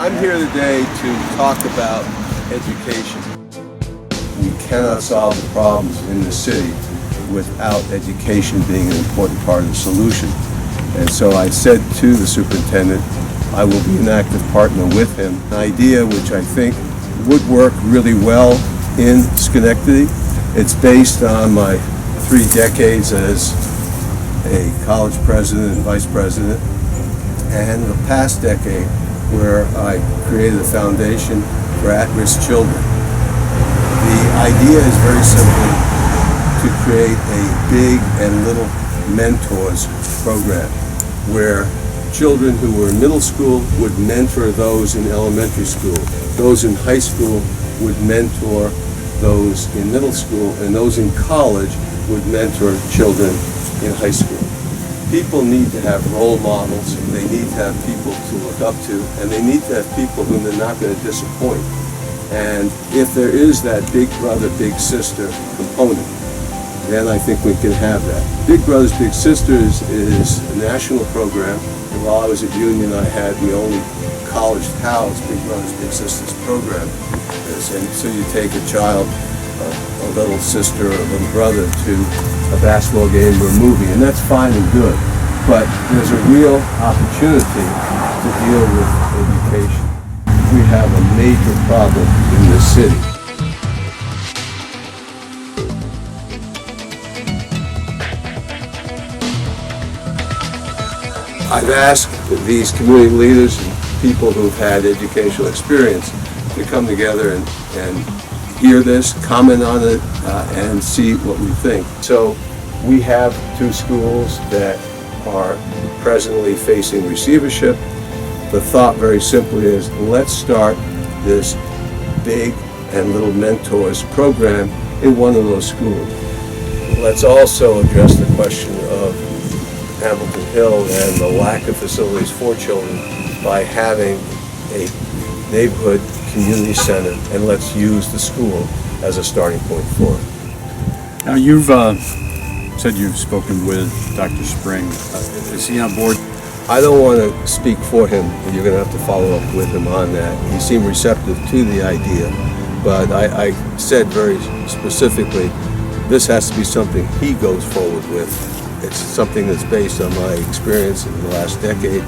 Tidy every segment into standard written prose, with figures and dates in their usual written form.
I'm here today to talk about education. We cannot solve the problems in the city without education being an important part of the solution. And so I said to the superintendent, I will be an active partner with him. An idea which I think would work really well in Schenectady. It's based on my 3 decades as a college president and vice president, and the past decade where I created a foundation for at-risk children. The idea is very simply to create a big and little mentors program where children who were in middle school would mentor those in elementary school. Those in high school would mentor those in middle school, and those in college would mentor children in high school. People need to have role models, and they need to have people to look up to, and they need to have people whom they're not going to disappoint. And if there is that big brother, big sister component, then I think we can have that. Big Brothers Big Sisters is a national program. And while I was at Union, I had the only college-housed Big Brothers Big Sisters program. And so you take a child, a little sister or a little brother to a basketball game or a movie, and that's fine and good. But there's a real opportunity to deal with education. We have a major problem in this city. I've asked these community leaders and people who've had educational experience to come together and hear this, comment on it, and see what we think. So we have 2 schools that are presently facing receivership. The thought very simply is, let's start this big and little mentors program in one of those schools. Let's also address the question of Hamilton Hill and the lack of facilities for children by having a neighborhood community center, and let's use the school as a starting point for it. Now you've said you've spoken with Dr. Spring. Is he on board? I don't want to speak for him, but you're going to have to follow up with him on that. He seemed receptive to the idea, but I said very specifically, this has to be something he goes forward with. It's something that's based on my experience in the last decade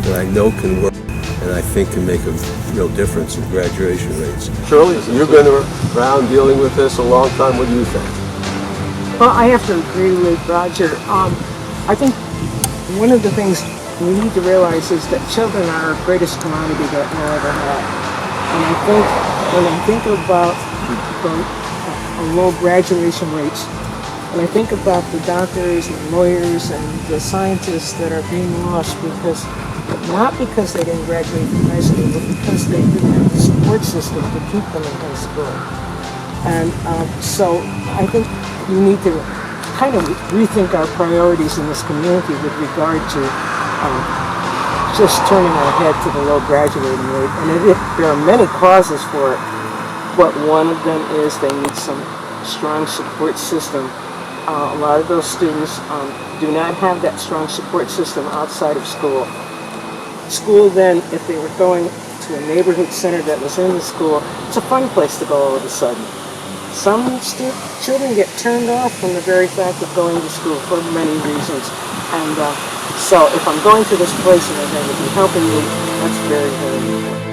that I know can work, and I think can make a real difference in graduation rates. Shirley, you've been around dealing with this a long time. What do you think? Well, I have to agree with Roger. I think one of the things we need to realize is that children are our greatest commodity that we'll ever have. And I think when I think about the low graduation rates, and I think about the doctors and lawyers and the scientists that are being lost not because they didn't graduate from high school, but because they didn't have the support system to keep them in high school. And so I think we need to kind of rethink our priorities in this community with regard to just turning our head to the low graduating rate. And there are many causes for it, but one of them is they need some strong support system. A lot of those students do not have that strong support system outside of school. School then, if they were going to a neighborhood center that was in the school, it's a fun place to go all of a sudden. Some children get turned off from the very fact of going to school for many reasons. And so if I'm going to this place and I'm going to be helping you, that's very, very important.